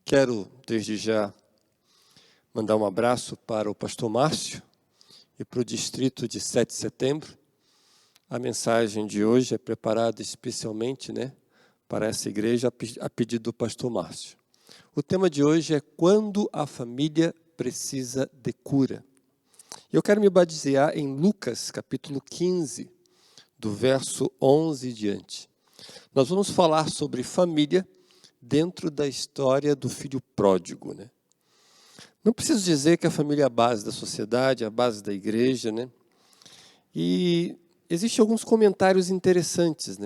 Quero, desde já, mandar um abraço para o pastor Márcio e para o distrito de 7 de setembro. A mensagem de hoje é preparada especialmente, para essa igreja a pedido do pastor Márcio. O tema de hoje é quando a família precisa de cura. Eu quero me basear em Lucas, capítulo 15, do verso 11 em diante. Nós vamos falar sobre família dentro da história do filho pródigo, Não preciso dizer que a família é a base da sociedade, a base da igreja, E existem alguns comentários interessantes,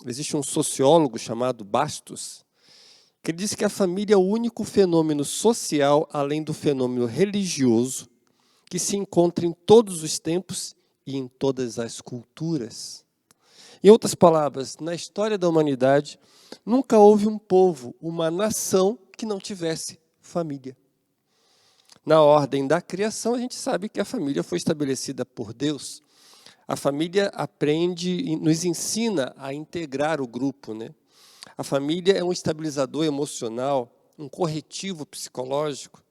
Existe um sociólogo chamado Bastos, que ele diz que a família é o único fenômeno social, além do fenômeno religioso, que se encontra em todos os tempos e em todas as culturas. Em outras palavras, na história da humanidade, nunca houve um povo, uma nação que não tivesse família. Na ordem da criação, a gente sabe que a família foi estabelecida por Deus. A família aprende, nos ensina a integrar o grupo, A família é um estabilizador emocional, um corretivo psicológico.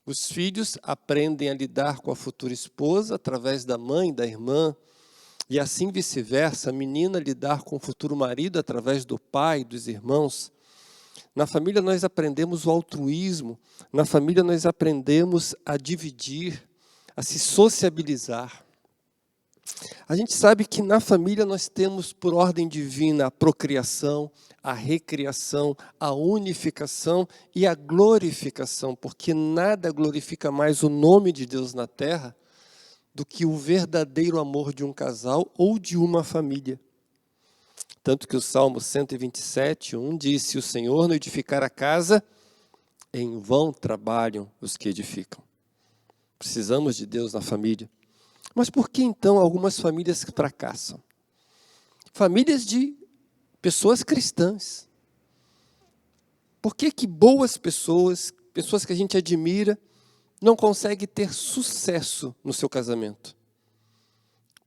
Os filhos aprendem a lidar com a futura esposa através da mãe, da irmã, e assim vice-versa, a menina lidar com o futuro marido através do pai, dos irmãos. Na família nós aprendemos o altruísmo, na família nós aprendemos a dividir, a se sociabilizar. A gente sabe que na família nós temos por ordem divina a procriação, a recriação, a unificação e a glorificação, porque nada glorifica mais o nome de Deus na terra do que o verdadeiro amor de um casal ou de uma família. Tanto que o Salmo 127, 1 diz, se o Senhor não edificar a casa, em vão trabalham os que edificam. Precisamos de Deus na família. Mas por que então algumas famílias fracassam? Famílias de pessoas cristãs. Por que boas pessoas, pessoas que a gente admira, não conseguem ter sucesso no seu casamento?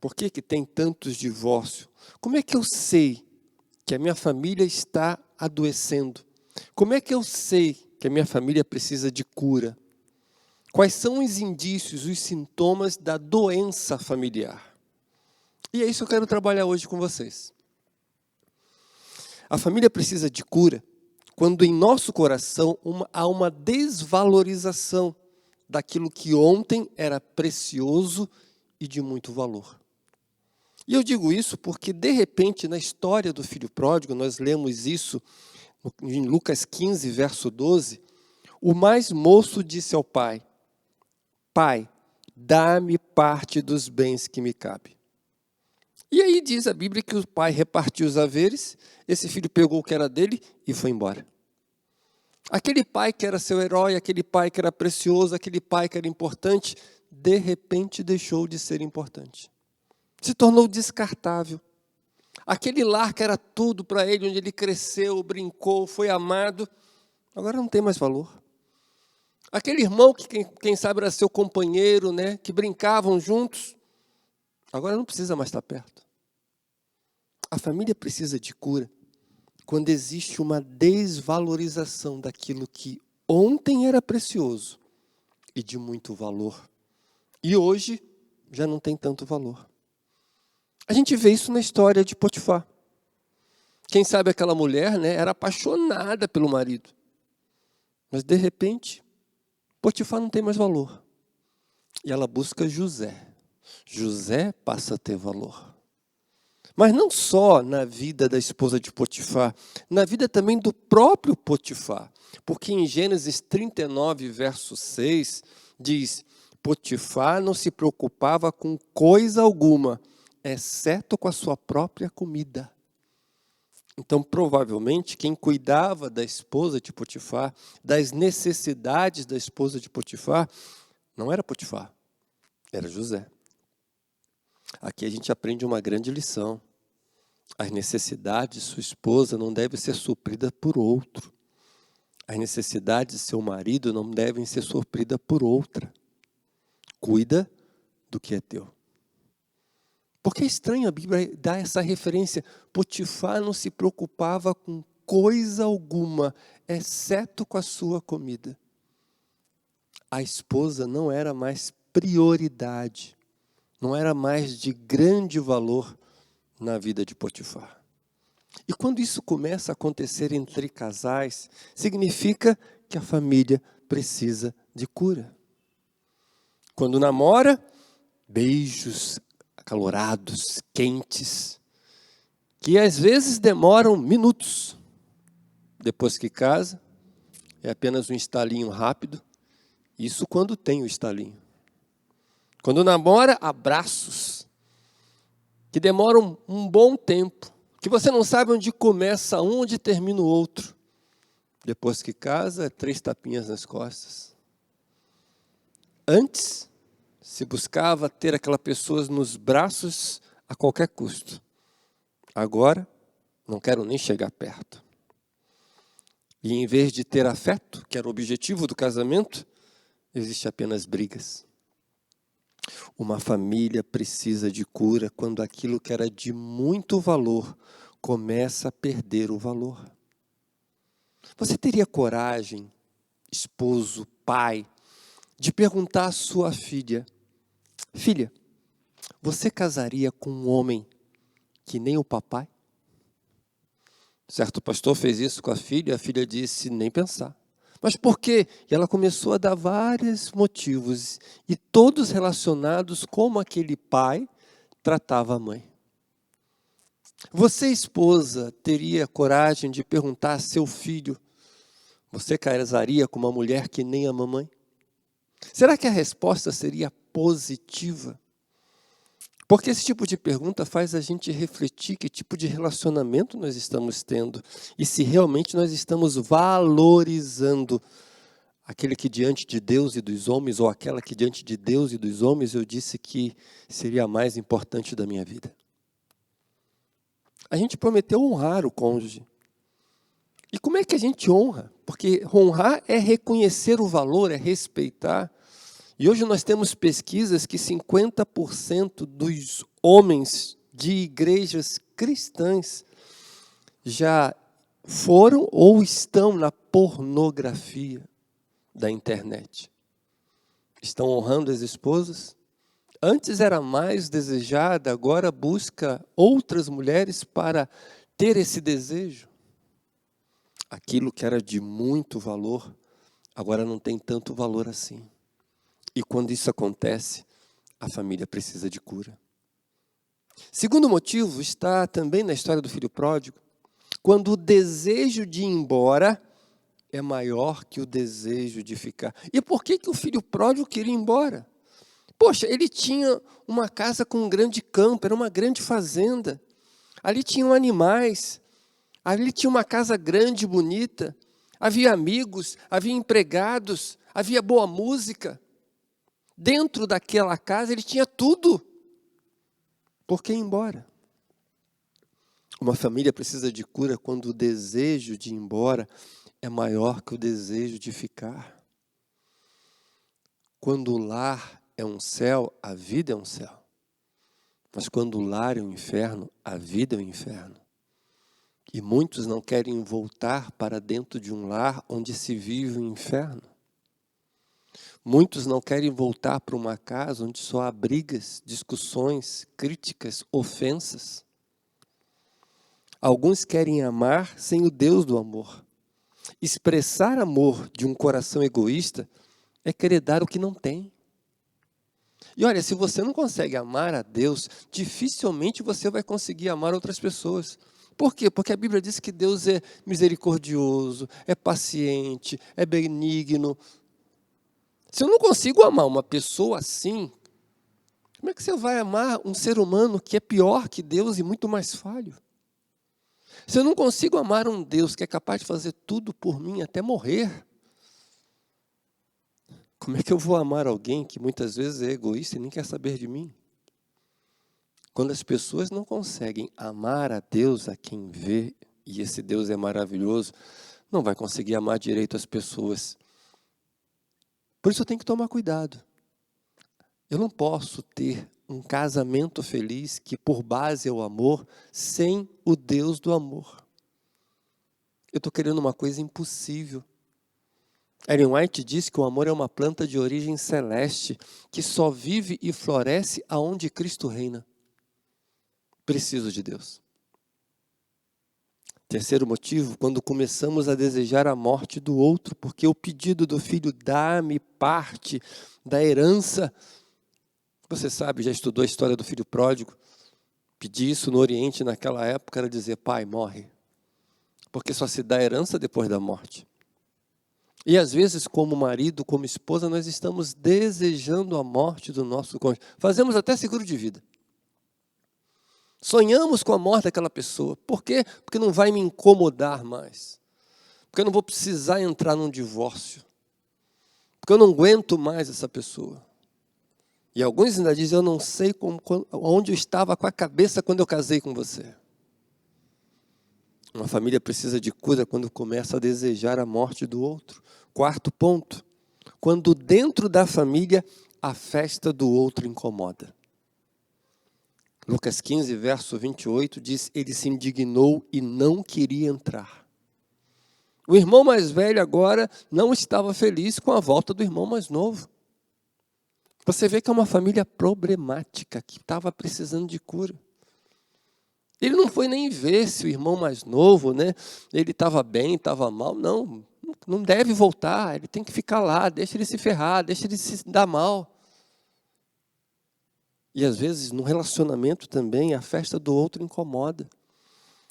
Por que tem tantos divórcios? Como é que eu sei que a minha família está adoecendo? Como é que eu sei que a minha família precisa de cura? Quais são os indícios, os sintomas da doença familiar? E é isso que eu quero trabalhar hoje com vocês. A família precisa de cura quando em nosso coração há uma desvalorização daquilo que ontem era precioso e de muito valor. E eu digo isso porque, de repente, na história do filho pródigo, nós lemos isso em Lucas 15, verso 12, o mais moço disse ao pai, Pai, dá-me parte dos bens que me cabe. E aí diz a Bíblia que o pai repartiu os haveres, esse filho pegou o que era dele e foi embora. Aquele pai que era seu herói, aquele pai que era precioso, aquele pai que era importante, de repente deixou de ser importante. Se tornou descartável. Aquele lar que era tudo para ele, onde ele cresceu, brincou, foi amado, agora não tem mais valor. Aquele irmão que quem sabe era seu companheiro, que brincavam juntos, agora não precisa mais estar perto. A família precisa de cura quando existe uma desvalorização daquilo que ontem era precioso e de muito valor. E hoje já não tem tanto valor. A gente vê isso na história de Potifar. Quem sabe aquela mulher, era apaixonada pelo marido. Mas de repente, Potifar não tem mais valor. E ela busca José. José passa a ter valor. Mas não só na vida da esposa de Potifar, na vida também do próprio Potifar. Porque em Gênesis 39, verso 6, diz, Potifar não se preocupava com coisa alguma, exceto com a sua própria comida. Então, provavelmente, quem cuidava da esposa de Potifar, das necessidades da esposa de Potifar, não era Potifar, era José. Aqui a gente aprende uma grande lição. As necessidades de sua esposa não devem ser supridas por outro. As necessidades de seu marido não devem ser supridas por outra. Cuida do que é teu. Porque é estranho a Bíblia dar essa referência. Potifar não se preocupava com coisa alguma, exceto com a sua comida. A esposa não era mais prioridade, não era mais de grande valor na vida de Potifar. E quando isso começa a acontecer entre casais, significa que a família precisa de cura. Quando namora, beijos acalorados, quentes, que às vezes demoram minutos. Depois que casa, é apenas um estalinho rápido. Isso quando tem o estalinho. Quando namora, abraços, que demoram um bom tempo, que você não sabe onde começa um, onde termina o outro. Depois que casa, 3 tapinhas nas costas. Antes, se buscava ter aquela pessoa nos braços a qualquer custo. Agora, não quero nem chegar perto. E em vez de ter afeto, que era o objetivo do casamento, existe apenas brigas. Uma família precisa de cura quando aquilo que era de muito valor começa a perder o valor. Você teria coragem, esposo, pai, de perguntar à sua filha: filha, você casaria com um homem que nem o papai? Certo pastor fez isso com a filha disse: nem pensar. Mas por quê? E ela começou a dar vários motivos, e todos relacionados como aquele pai tratava a mãe. Você, esposa, teria coragem de perguntar a seu filho: você casaria com uma mulher que nem a mamãe? Será que a resposta seria positiva? Porque esse tipo de pergunta faz a gente refletir que tipo de relacionamento nós estamos tendo e se realmente nós estamos valorizando aquele que diante de Deus e dos homens, ou aquela que diante de Deus e dos homens eu disse que seria a mais importante da minha vida. A gente prometeu honrar o cônjuge. E como é que a gente honra? Porque honrar é reconhecer o valor, é respeitar. E hoje nós temos pesquisas que 50% dos homens de igrejas cristãs já foram ou estão na pornografia da internet. Estão honrando as esposas. Antes era mais desejada, agora busca outras mulheres para ter esse desejo. Aquilo que era de muito valor, agora não tem tanto valor assim. E quando isso acontece, a família precisa de cura. Segundo motivo está também na história do filho pródigo, quando o desejo de ir embora é maior que o desejo de ficar. E por que o filho pródigo queria ir embora? Poxa, ele tinha uma casa com um grande campo, era uma grande fazenda. Ali tinham animais, ali tinha uma casa grande e bonita, havia amigos, havia empregados, havia boa música. Dentro daquela casa ele tinha tudo. Por que ir embora? Uma família precisa de cura quando o desejo de ir embora é maior que o desejo de ficar. Quando o lar é um céu, a vida é um céu. Mas quando o lar é um inferno, a vida é um inferno. E muitos não querem voltar para dentro de um lar onde se vive o inferno. Muitos não querem voltar para uma casa onde só há brigas, discussões, críticas, ofensas. Alguns querem amar sem o Deus do amor. Expressar amor de um coração egoísta é querer dar o que não tem. E olha, se você não consegue amar a Deus, dificilmente você vai conseguir amar outras pessoas. Por quê? Porque a Bíblia diz que Deus é misericordioso, é paciente, é benigno. Se eu não consigo amar uma pessoa assim, como é que você vai amar um ser humano que é pior que Deus e muito mais falho? Se eu não consigo amar um Deus que é capaz de fazer tudo por mim até morrer, como é que eu vou amar alguém que muitas vezes é egoísta e nem quer saber de mim? Quando as pessoas não conseguem amar a Deus a quem vê, e esse Deus é maravilhoso, não vai conseguir amar direito as pessoas. Por isso eu tenho que tomar cuidado. Eu não posso ter um casamento feliz que por base é o amor, sem o Deus do amor. Eu estou querendo uma coisa impossível. Ellen White diz que o amor é uma planta de origem celeste, que só vive e floresce aonde Cristo reina. Preciso de Deus. Terceiro motivo, quando começamos a desejar a morte do outro, porque o pedido do filho, dá-me parte da herança. Você sabe, já estudou a história do filho pródigo? Pedir isso no Oriente naquela época era dizer, pai, morre. Porque só se dá herança depois da morte. E às vezes, como marido, como esposa, nós estamos desejando a morte do nosso cônjuge. Fazemos até seguro de vida. Sonhamos com a morte daquela pessoa. Por quê? Porque não vai me incomodar mais. Porque eu não vou precisar entrar num divórcio. Porque eu não aguento mais essa pessoa. E alguns ainda dizem, eu não sei onde eu estava com a cabeça quando eu casei com você. Uma família precisa de cura quando começa a desejar a morte do outro. Quarto ponto, quando dentro da família a festa do outro incomoda. Lucas 15, verso 28, diz, ele se indignou e não queria entrar. O irmão mais velho agora não estava feliz com a volta do irmão mais novo. Você vê que é uma família problemática, que estava precisando de cura. Ele não foi nem ver se o irmão mais novo, né, ele estava bem, estava mal. Não deve voltar, ele tem que ficar lá, deixa ele se ferrar, deixa ele se dar mal. E às vezes, no relacionamento também, a festa do outro incomoda.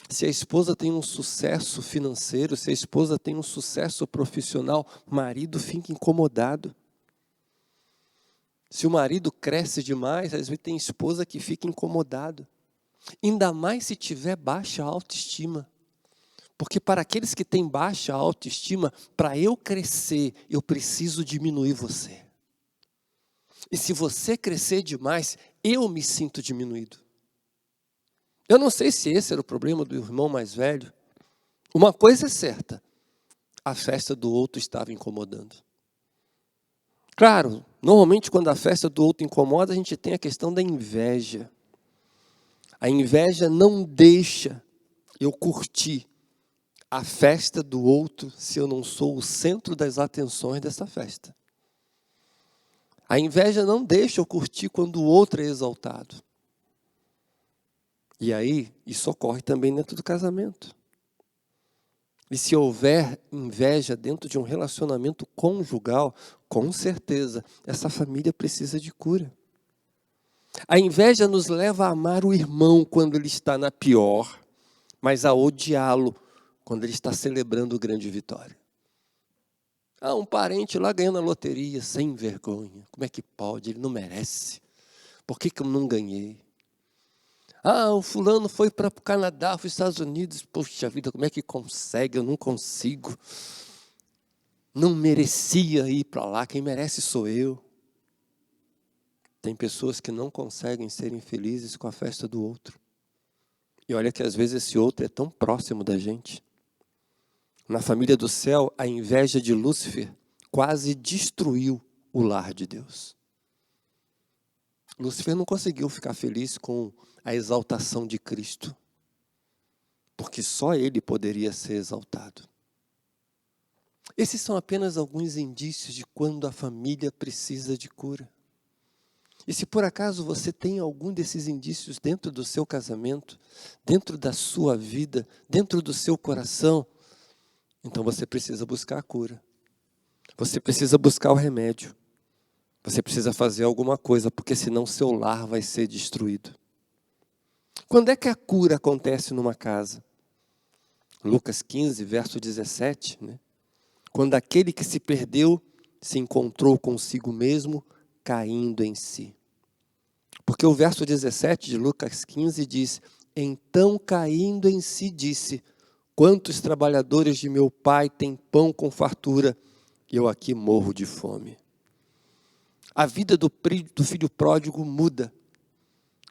Se a esposa tem um sucesso financeiro, se a esposa tem um sucesso profissional, o marido fica incomodado. Se o marido cresce demais, às vezes tem esposa que fica incomodado. Ainda mais se tiver baixa autoestima. Porque para aqueles que têm baixa autoestima, para eu crescer, eu preciso diminuir você. E se você crescer demais, eu me sinto diminuído. Eu não sei se esse era o problema do irmão mais velho. Uma coisa é certa, a festa do outro estava incomodando. Claro, normalmente quando a festa do outro incomoda, a gente tem a questão da inveja. A inveja não deixa eu curtir a festa do outro se eu não sou o centro das atenções dessa festa. A inveja não deixa eu curtir quando o outro é exaltado. E aí, isso ocorre também dentro do casamento. E se houver inveja dentro de um relacionamento conjugal, com certeza, essa família precisa de cura. A inveja nos leva a amar o irmão quando ele está na pior, mas a odiá-lo quando ele está celebrando grande vitória. Um parente lá ganhando a loteria, sem vergonha. Como é que pode? Ele não merece. Por que eu não ganhei? O fulano foi para o Canadá, para os Estados Unidos. Poxa vida, como é que consegue? Eu não consigo. Não merecia ir para lá, quem merece sou eu. Tem pessoas que não conseguem ser infelizes com a festa do outro. E olha que às vezes esse outro é tão próximo da gente. Na família do céu, a inveja de Lúcifer quase destruiu o lar de Deus. Lúcifer não conseguiu ficar feliz com a exaltação de Cristo, porque só ele poderia ser exaltado. Esses são apenas alguns indícios de quando a família precisa de cura. E se por acaso você tem algum desses indícios dentro do seu casamento, dentro da sua vida, dentro do seu coração, então você precisa buscar a cura. Você precisa buscar o remédio. Você precisa fazer alguma coisa, porque senão seu lar vai ser destruído. Quando é que a cura acontece numa casa? Lucas 15, verso 17, né? Quando aquele que se perdeu se encontrou consigo mesmo, caindo em si. Porque o verso 17 de Lucas 15 diz, então caindo em si disse, quantos trabalhadores de meu pai têm pão com fartura, e eu aqui morro de fome. A vida do filho pródigo muda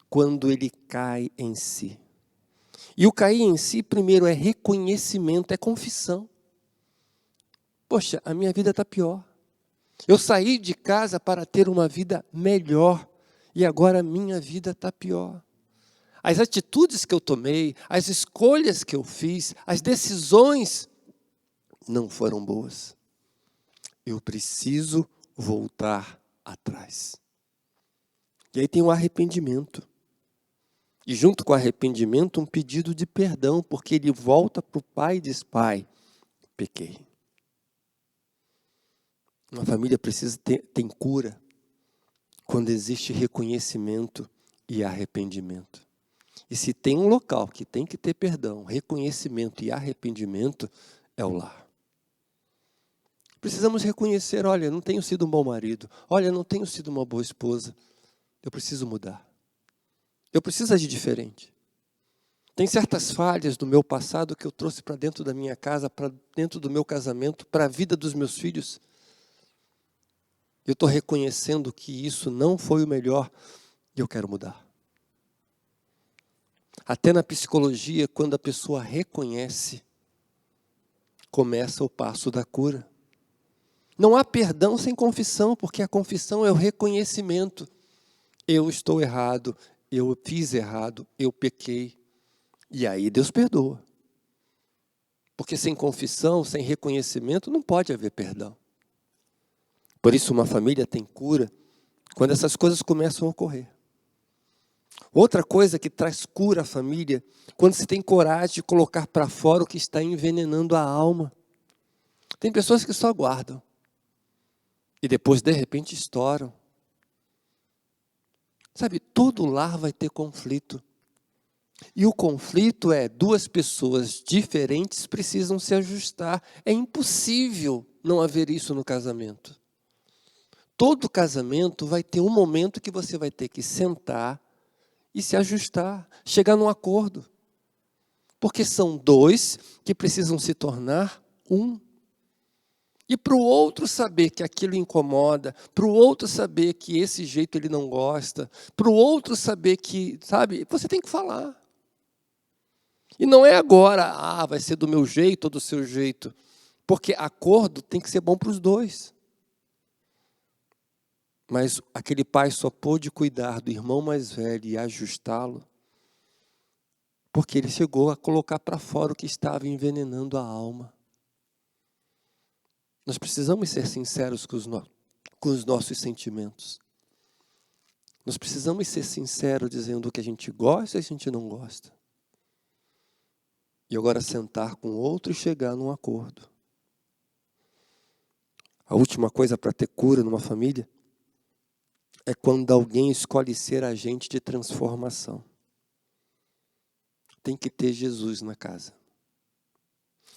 quando ele cai em si. E o cair em si, primeiro, é reconhecimento, é confissão. Poxa, a minha vida está pior. Eu saí de casa para ter uma vida melhor, e agora a minha vida está pior. As atitudes que eu tomei, as escolhas que eu fiz, as decisões não foram boas. Eu preciso voltar atrás. E aí tem o arrependimento. E junto com o arrependimento, um pedido de perdão, porque ele volta para o pai e diz: pai, pequei. Uma família tem cura quando existe reconhecimento e arrependimento. E se tem um local que tem que ter perdão, reconhecimento e arrependimento, é o lar. Precisamos reconhecer: olha, não tenho sido um bom marido, olha, não tenho sido uma boa esposa, eu preciso mudar. Eu preciso agir diferente. Tem certas falhas do meu passado que eu trouxe para dentro da minha casa, para dentro do meu casamento, para a vida dos meus filhos. Eu estou reconhecendo que isso não foi o melhor e eu quero mudar. Até na psicologia, quando a pessoa reconhece, começa o passo da cura. Não há perdão sem confissão, porque a confissão é o reconhecimento. Eu estou errado, eu fiz errado, eu pequei. E aí Deus perdoa. Porque sem confissão, sem reconhecimento, não pode haver perdão. Por isso uma família tem cura quando essas coisas começam a ocorrer. Outra coisa que traz cura à família, quando se tem coragem de colocar para fora o que está envenenando a alma. Tem pessoas que só guardam. E depois, de repente, estouram. Sabe, todo lar vai ter conflito. E o conflito é: duas pessoas diferentes precisam se ajustar. É impossível não haver isso no casamento. Todo casamento vai ter um momento que você vai ter que sentar e se ajustar, chegar num acordo. Porque são dois que precisam se tornar um. E para o outro saber que aquilo incomoda, para o outro saber que esse jeito ele não gosta, para o outro saber que, sabe, você tem que falar. E não é agora, vai ser do meu jeito ou do seu jeito. Porque acordo tem que ser bom para os dois. Mas aquele pai só pôde cuidar do irmão mais velho e ajustá-lo, porque ele chegou a colocar para fora o que estava envenenando a alma. Nós precisamos ser sinceros com os nossos sentimentos. Nós precisamos ser sinceros dizendo o que a gente gosta e a gente não gosta. E agora sentar com o outro e chegar num acordo. A última coisa para ter cura numa família é quando alguém escolhe ser agente de transformação. Tem que ter Jesus na casa.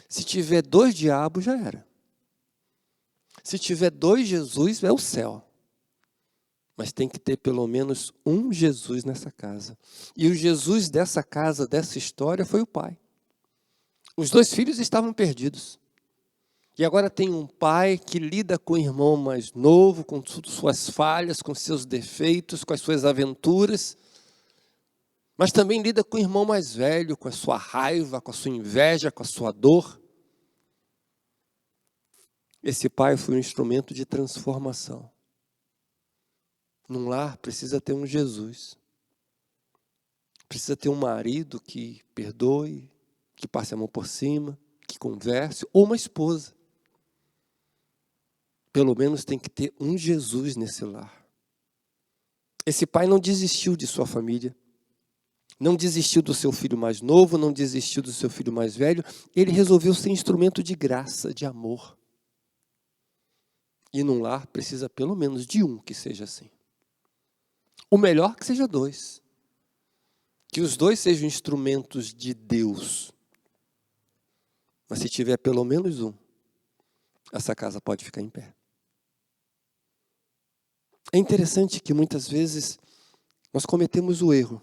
Se tiver dois diabos, já era. Se tiver dois Jesus, é o céu. Mas tem que ter pelo menos um Jesus nessa casa. E o Jesus dessa casa, dessa história, foi o pai. Os dois filhos estavam perdidos. E agora tem um pai que lida com o irmão mais novo, com suas falhas, com seus defeitos, com as suas aventuras. Mas também lida com o irmão mais velho, com a sua raiva, com a sua inveja, com a sua dor. Esse pai foi um instrumento de transformação. Num lar precisa ter um Jesus. Precisa ter um marido que perdoe, que passe a mão por cima, que converse, ou uma esposa. Pelo menos tem que ter um Jesus nesse lar. Esse pai não desistiu de sua família. Não desistiu do seu filho mais novo, não desistiu do seu filho mais velho. Ele resolveu ser instrumento de graça, de amor. E num lar precisa pelo menos de um que seja assim. O melhor que seja dois. Que os dois sejam instrumentos de Deus. Mas se tiver pelo menos um, essa casa pode ficar em pé. É interessante que muitas vezes nós cometemos o erro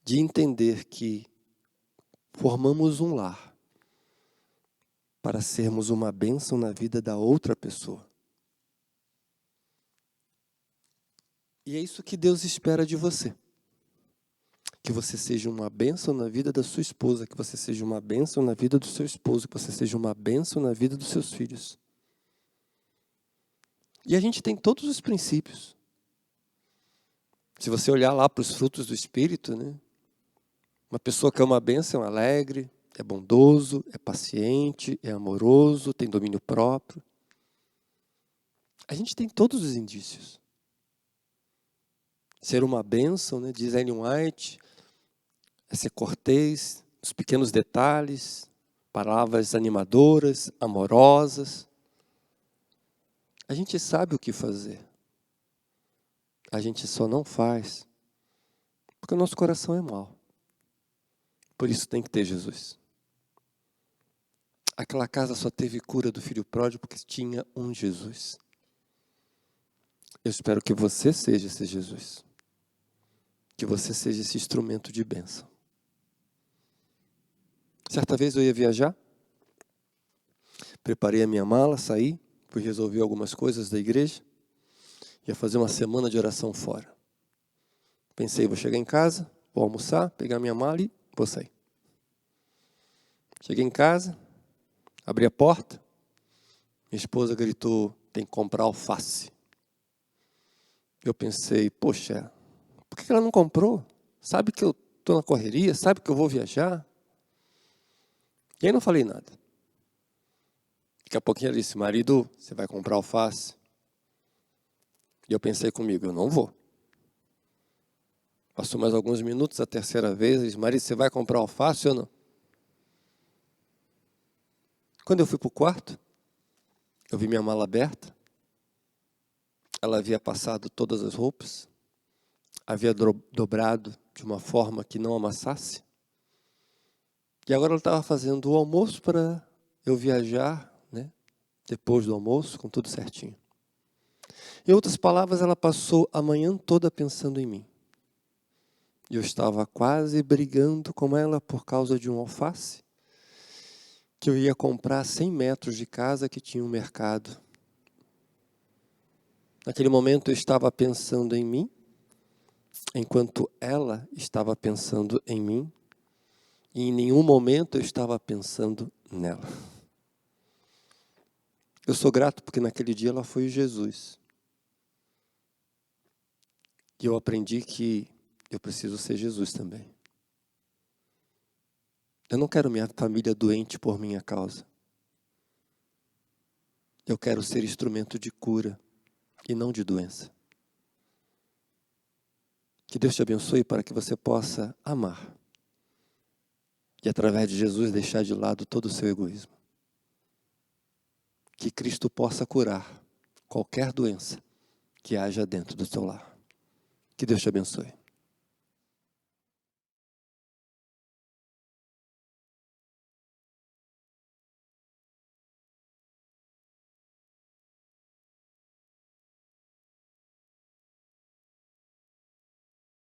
de entender que formamos um lar para sermos uma bênção na vida da outra pessoa. E é isso que Deus espera de você. Que você seja uma bênção na vida da sua esposa, que você seja uma bênção na vida do seu esposo, que você seja uma bênção na vida dos seus filhos. E a gente tem todos os princípios. Se você olhar lá para os frutos do Espírito, né? Uma pessoa que é uma bênção, alegre, é bondoso, é paciente, é amoroso, tem domínio próprio. A gente tem todos os indícios. Ser uma bênção, né? Diz Ellen White, é ser cortês, os pequenos detalhes, palavras animadoras, amorosas. A gente sabe o que fazer. A gente só não faz porque o nosso coração é mau. Por isso tem que ter Jesus. Aquela casa só teve cura do filho pródigo porque tinha um Jesus. Eu espero que você seja esse Jesus. Que você seja esse instrumento de bênção. Certa vez eu ia viajar. Preparei a minha mala, saí. Fui resolver algumas coisas da igreja. Ia fazer uma semana de oração fora. Pensei, vou chegar em casa, vou almoçar, pegar minha mala e vou sair. Cheguei em casa, abri a porta. Minha esposa gritou, tem que comprar alface. Eu pensei, poxa, por que ela não comprou? Sabe que eu estou na correria, sabe que eu vou viajar. E aí não falei nada. Daqui a pouquinho ela disse, marido, você vai comprar alface? E eu pensei comigo, eu não vou. Passou mais alguns minutos, a terceira vez, ela disse, marido, você vai comprar alface ou não? Quando eu fui para o quarto, eu vi minha mala aberta. Ela havia passado todas as roupas, havia dobrado de uma forma que não amassasse. E agora ela estava fazendo o almoço para eu viajar, né? Depois do almoço, com tudo certinho. Em outras palavras, ela passou a manhã toda pensando em mim. E eu estava quase brigando com ela por causa de um alface que eu ia comprar a 100 metros de casa que tinha um mercado. Naquele momento eu estava pensando em mim, enquanto ela estava pensando em mim, e em nenhum momento eu estava pensando nela. Eu sou grato porque naquele dia ela foi Jesus. E eu aprendi que eu preciso ser Jesus também. Eu não quero minha família doente por minha causa. Eu quero ser instrumento de cura e não de doença. Que Deus te abençoe para que você possa amar. E através de Jesus deixar de lado todo o seu egoísmo. Que Cristo possa curar qualquer doença que haja dentro do seu lar. Que Deus te abençoe.